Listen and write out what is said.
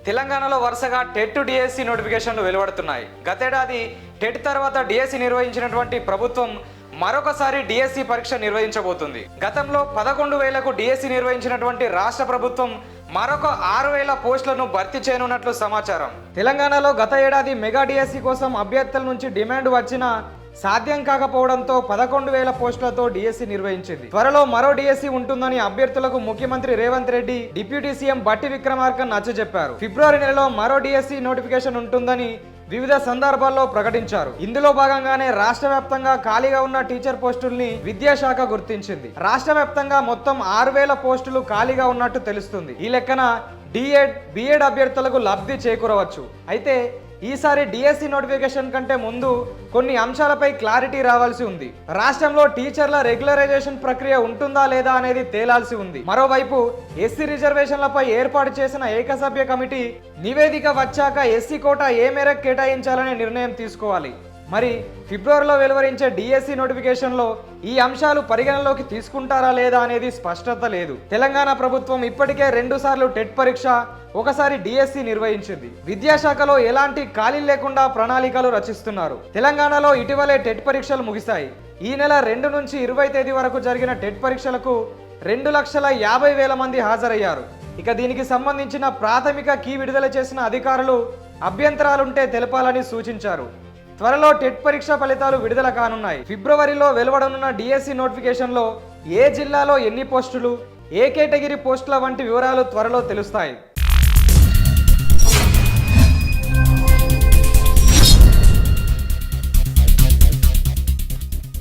తెలంగాణలో వరుసగా TET DSC నోటిఫికేషన్లు వెలువడుతున్నాయి. గతేడాది టెట్ తర్వాత డిఎస్సి నిర్వహించినటువంటి ప్రభుత్వం మరొకసారి డిఎస్సి పరీక్ష నిర్వహించబోతుంది. గతంలో 11,000కు డిఎస్సి నిర్వహించినటువంటి రాష్ట్ర ప్రభుత్వం మరొక 6,000 పోస్టులను భర్తీ చేయనున్నట్లు సమాచారం. తెలంగాణలో గత ఏడాది మెగా డిఎస్సి కోసం అభ్యర్థుల నుంచి డిమాండ్ వచ్చినా సాధ్యం కాకపోవడంతో 11,000 పోస్టులతో డిఎస్సి నిర్వహించింది. త్వరలో మరో డిఎస్సి ఉంటుందని అభ్యర్థులకు ముఖ్యమంత్రి రేవంత్ రెడ్డి, డిప్యూటీ సీఎం బట్టి విక్రమార్క నచ్చజెప్పారు. ఫిబ్రవరి నెలలో మరో డిఎస్సి నోటిఫికేషన్ ఉంటుందని వివిధ సందర్భాల్లో ప్రకటించారు. ఇందులో భాగంగానే రాష్ట్ర వ్యాప్తంగా ఖాళీగా ఉన్న టీచర్ పోస్టుల్ని విద్యాశాఖ గుర్తించింది. రాష్ట్ర వ్యాప్తంగా మొత్తం 6,000 పోస్టులు ఖాళీగా ఉన్నట్టు తెలుస్తుంది. ఈ లెక్కన డిఎడ్, బిఎడ్ అభ్యర్థులకు లబ్ధి చేకూరవచ్చు. అయితే ఈసారి డిఎస్సి నోటిఫికేషన్ కంటే ముందు కొన్ని అంశాలపై క్లారిటీ రావాల్సి ఉంది. రాష్ట్రంలో టీచర్ల రెగ్యులరైజేషన్ ప్రక్రియ ఉంటుందా లేదా అనేది తేలాల్సి ఉంది. మరోవైపు ఎస్సీ రిజర్వేషన్లపై ఏర్పాటు చేసిన ఏకసభ్య కమిటీ నివేదిక వచ్చాక ఎస్సీ కోటా ఏ మేరకు కేటాయించాలనే నిర్ణయం తీసుకోవాలి. మరి ఫిబ్రవరిలో వెలువరించే డిఎస్సి నోటిఫికేషన్లో ఈ అంశాలు పరిగణలోకి తీసుకుంటారా లేదా అనేది స్పష్టత లేదు. తెలంగాణ ప్రభుత్వం ఇప్పటికే 2 సార్లు టెట్ పరీక్ష, ఒకసారి డిఎస్సి నిర్వహించింది. విద్యాశాఖలో ఎలాంటి ఖాళీ లేకుండా ప్రణాళికలు రచిస్తున్నారు. తెలంగాణలో ఇటీవలే టెట్ పరీక్షలు ముగిశాయి. ఈ నెల 2 నుంచి 20 తేదీ వరకు జరిగిన టెట్ పరీక్షలకు 2,50,000 మంది హాజరయ్యారు. ఇక దీనికి సంబంధించిన ప్రాథమిక కీ విడుదల చేసిన అధికారులు అభ్యంతరాలుంటే తెలపాలని సూచించారు. త్వరలో టెట్ పరీక్ష ఫలితాలు విడుదల కానున్నాయి. ఫిబ్రవరిలో వెలువడనున్న డిఎస్సి నోటిఫికేషన్లో ఏ జిల్లాలో ఎన్ని పోస్టులు, ఏ కేటగిరీ పోస్టుల వంటి వివరాలు త్వరలో తెలుస్తాయి.